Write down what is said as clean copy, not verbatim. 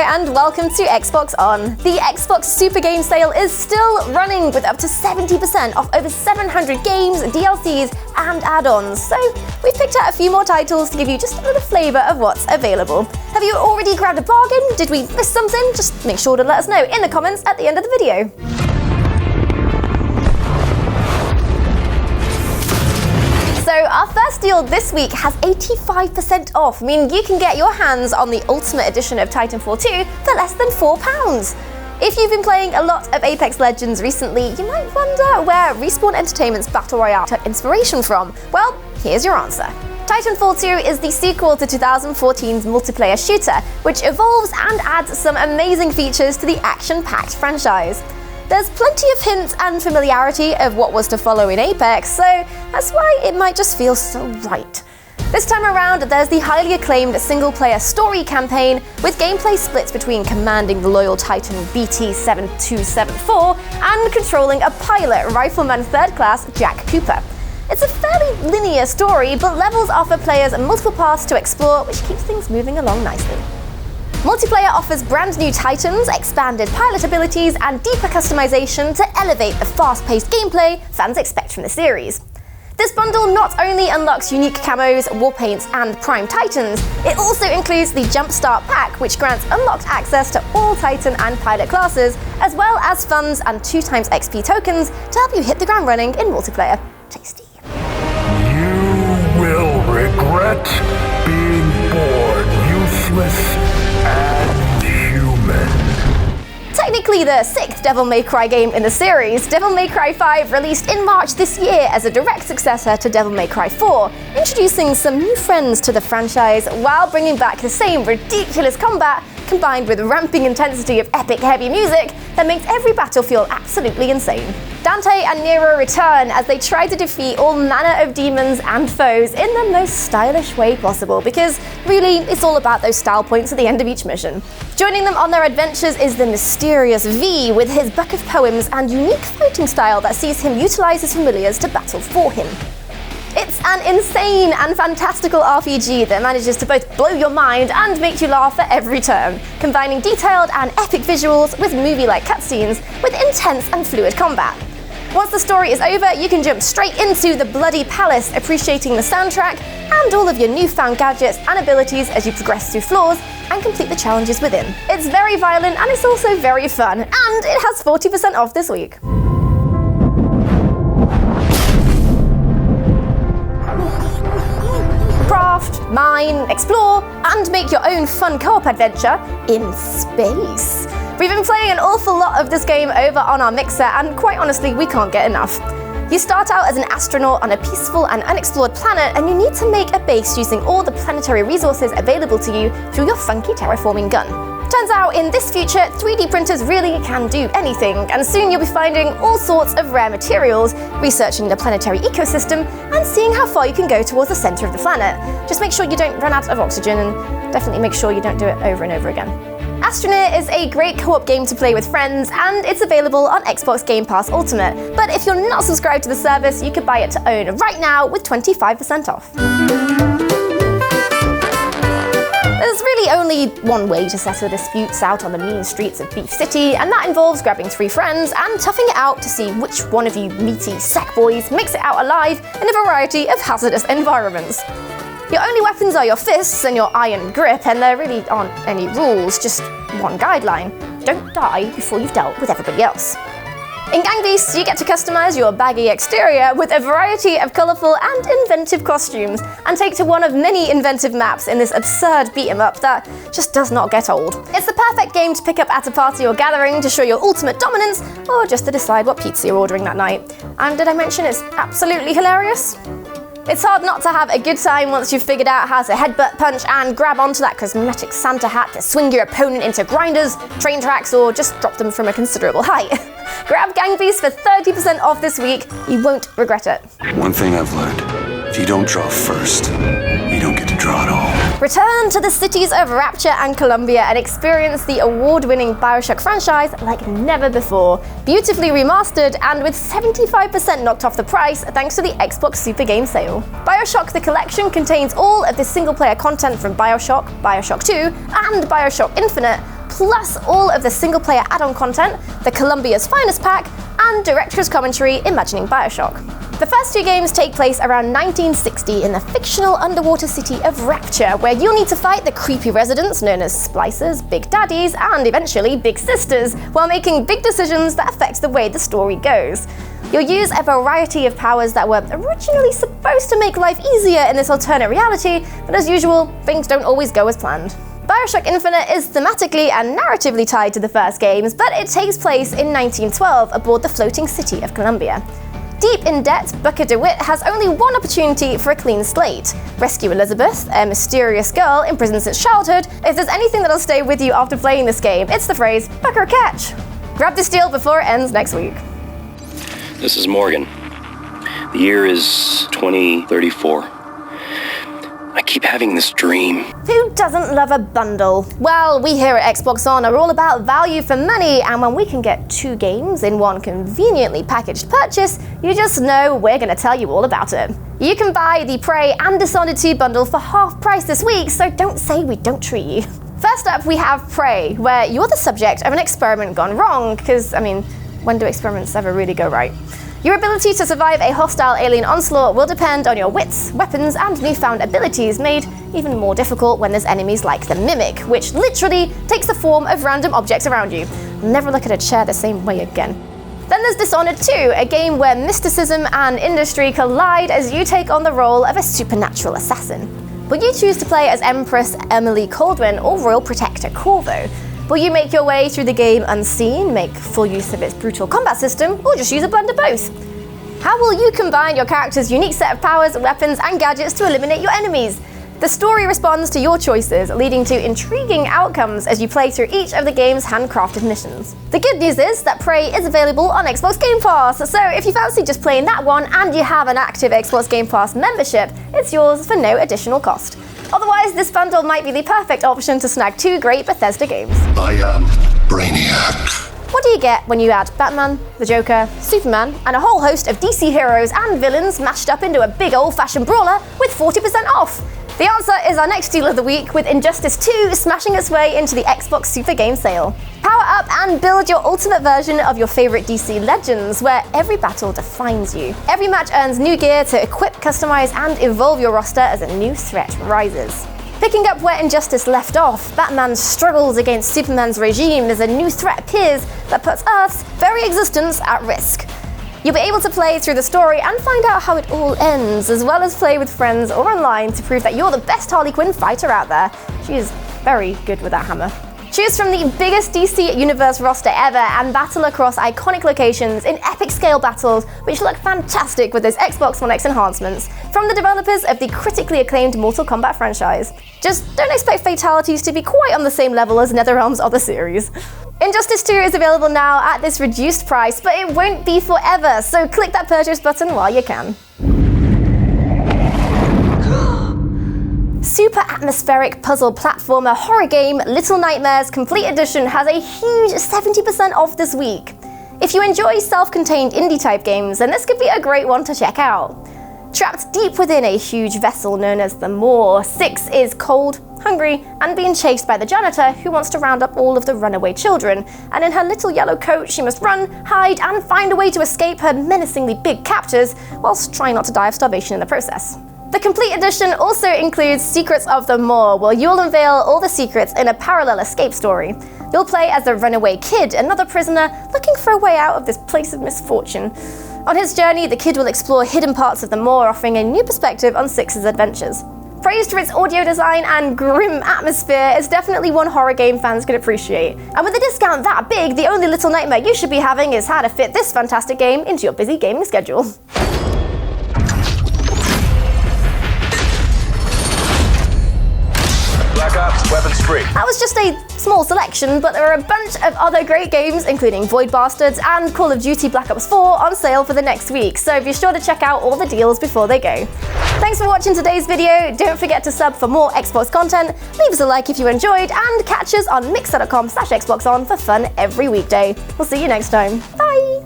and welcome to Xbox On. The Xbox Super Game Sale is still running with up to 70% off over 700 games, DLCs, and add-ons. So we've picked out a few more titles to give you just a little flavour of what's available. Have you already grabbed a bargain? Did we miss something? Just make sure to let us know in the comments at the end of the video. So our first deal this week has 85% off, meaning you can get your hands on the Ultimate Edition of Titanfall 2 for less than £4. If you've been playing a lot of Apex Legends recently, you might wonder where Respawn Entertainment's Battle Royale took inspiration from. Well, here's your answer. Titanfall 2 is the sequel to 2014's multiplayer shooter, which evolves and adds some amazing features to the action-packed franchise. There's plenty of hints and familiarity of what was to follow in Apex, so that's why it might just feel so right. This time around, there's the highly acclaimed single-player story campaign, with gameplay splits between commanding the loyal Titan BT-7274 and controlling a pilot, Rifleman 3rd Class Jack Cooper. It's a fairly linear story, but levels offer players multiple paths to explore, which keeps things moving along nicely. Multiplayer offers brand new Titans, expanded pilot abilities, and deeper customization to elevate the fast-paced gameplay fans expect from the series. This bundle not only unlocks unique camos, war paints, and prime Titans, it also includes the Jumpstart Pack, which grants unlocked access to all Titan and pilot classes, as well as funds and 2x XP tokens to help you hit the ground running in multiplayer. Tasty. You will regret being born useless and human. Technically the 6th Devil May Cry game in the series, Devil May Cry 5 released in March this year as a direct successor to Devil May Cry 4, introducing some new friends to the franchise while bringing back the same ridiculous combat combined with ramping intensity of epic heavy music that makes every battle feel absolutely insane. Dante and Nero return as they try to defeat all manner of demons and foes in the most stylish way possible, because really, it's all about those style points at the end of each mission. Joining them on their adventures is the mysterious V, with his book of poems and unique fighting style that sees him utilize his familiars to battle for him. It's an insane and fantastical RPG that manages to both blow your mind and make you laugh at every turn, combining detailed and epic visuals with movie-like cutscenes with intense and fluid combat. Once the story is over, you can jump straight into the Bloody Palace, appreciating the soundtrack and all of your newfound gadgets and abilities as you progress through floors and complete the challenges within. It's very violent and it's also very fun, and it has 40% off this week. Craft, mine, explore, and make your own fun co-op adventure in space. We've been playing an awful lot of this game over on our Mixer, and quite honestly, we can't get enough. You start out as an astronaut on a peaceful and unexplored planet, and you need to make a base using all the planetary resources available to you through your funky terraforming gun. Turns out, in this future, 3D printers really can do anything, and soon you'll be finding all sorts of rare materials, researching the planetary ecosystem, and seeing how far you can go towards the center of the planet. Just make sure you don't run out of oxygen, and definitely make sure you don't do it over and over again. Astroneer is a great co-op game to play with friends, and it's available on Xbox Game Pass Ultimate. But if you're not subscribed to the service, you could buy it to own right now with 25% off. There's really only one way to settle disputes out on the mean streets of Beef City, and that involves grabbing 3 friends and toughing it out to see which one of you meaty sack boys makes it out alive in a variety of hazardous environments. Your only weapons are your fists and your iron grip, and there really aren't any rules, just one guideline: don't die before you've dealt with everybody else. In Gang Beasts, you get to customize your baggy exterior with a variety of colourful and inventive costumes, and take to one of many inventive maps in this absurd beat-em-up that just does not get old. It's the perfect game to pick up at a party or gathering to show your ultimate dominance, or just to decide what pizza you're ordering that night. And did I mention it's absolutely hilarious? It's hard not to have a good time once you've figured out how to headbutt punch and grab onto that cosmetic Santa hat to swing your opponent into grinders, train tracks, or just drop them from a considerable height. Grab Gang Beasts for 30% off this week. You won't regret it. One thing I've learned: if you don't draw first, you don't get to draw at all. Return to the cities of Rapture and Columbia and experience the award-winning BioShock franchise like never before. Beautifully remastered and with 75% knocked off the price thanks to the Xbox Super Game Sale. BioShock the Collection contains all of the single-player content from BioShock, BioShock 2, and BioShock Infinite, plus all of the single-player add-on content, the Columbia's Finest Pack, and director's commentary imagining BioShock. The first two games take place around 1960 in the fictional underwater city of Rapture, where you'll need to fight the creepy residents known as Splicers, Big Daddies, and eventually Big Sisters, while making big decisions that affect the way the story goes. You'll use a variety of powers that were originally supposed to make life easier in this alternate reality, but as usual, things don't always go as planned. BioShock Infinite is thematically and narratively tied to the first games, but it takes place in 1912 aboard the floating city of Columbia. Deep in debt, Booker DeWitt has only one opportunity for a clean slate: rescue Elizabeth, a mysterious girl imprisoned since childhood. If there's anything that'll stay with you after playing this game, it's the phrase, Booker catch! Grab this deal before it ends next week. This is Morgan. The year is 2034. I keep having this dream. Who doesn't love a bundle? Well, we here at Xbox On are all about value for money, and when we can get 2 games in one conveniently packaged purchase, you just know we're going to tell you all about it. You can buy the Prey and Dishonored 2 bundle for half price this week, so don't say we don't treat you. First up, we have Prey, where you're the subject of an experiment gone wrong, because, when do experiments ever really go right? Your ability to survive a hostile alien onslaught will depend on your wits, weapons, and newfound abilities, made even more difficult when there's enemies like the Mimic, which literally takes the form of random objects around you. Never look at a chair the same way again. Then there's Dishonored 2, a game where mysticism and industry collide as you take on the role of a supernatural assassin. Will you choose to play as Empress Emily Caldwin or Royal Protector Corvo? Will you make your way through the game unseen, make full use of its brutal combat system, or just use a blend of both? How will you combine your character's unique set of powers, weapons, and gadgets to eliminate your enemies? The story responds to your choices, leading to intriguing outcomes as you play through each of the game's handcrafted missions. The good news is that Prey is available on Xbox Game Pass, so if you fancy just playing that one and you have an active Xbox Game Pass membership, it's yours for no additional cost. Otherwise, this bundle might be the perfect option to snag 2 great Bethesda games. I am Brainiac. What do you get when you add Batman, the Joker, Superman, and a whole host of DC heroes and villains mashed up into a big old-fashioned brawler with 40% off? The answer is our next deal of the week, with Injustice 2 smashing its way into the Xbox Super Game Sale. Power up and build your ultimate version of your favorite DC legends, where every battle defines you. Every match earns new gear to equip, customize, and evolve your roster as a new threat rises. Picking up where Injustice left off, Batman struggles against Superman's regime as a new threat appears that puts Earth's very existence at risk. You'll be able to play through the story and find out how it all ends, as well as play with friends or online to prove that you're the best Harley Quinn fighter out there. She is very good with that hammer. Choose from the biggest DC Universe roster ever and battle across iconic locations in epic scale battles, which look fantastic with those Xbox One X enhancements, from the developers of the critically acclaimed Mortal Kombat franchise. Just don't expect fatalities to be quite on the same level as NetherRealm's other series. Injustice 2 is available now at this reduced price, but it won't be forever, so click that purchase button while you can. Super atmospheric puzzle platformer horror game Little Nightmares Complete Edition has a huge 70% off this week. If you enjoy self-contained indie type games, then this could be a great one to check out. Trapped deep within a huge vessel known as the Maw, Six is cold, hungry, and being chased by the janitor who wants to round up all of the runaway children, and in her little yellow coat she must run, hide, and find a way to escape her menacingly big captors, whilst trying not to die of starvation in the process. The Complete Edition also includes Secrets of the Maw, where you'll unveil all the secrets in a parallel escape story. You'll play as the runaway kid, another prisoner looking for a way out of this place of misfortune. On his journey, the kid will explore hidden parts of the Maw, offering a new perspective on Six's adventures. Praised for its audio design and grim atmosphere, it's definitely one horror game fans could appreciate. And with a discount that big, the only little nightmare you should be having is how to fit this fantastic game into your busy gaming schedule. Black Ops, weapons free. That was just a small selection, but there are a bunch of other great games, including Void Bastards and Call of Duty Black Ops 4, on sale for the next week, so be sure to check out all the deals before they go. Thanks for watching today's video. Don't forget to sub for more Xbox content, leave us a like if you enjoyed, and catch us on mixer.com/xboxon for fun every weekday. We'll see you next time. Bye!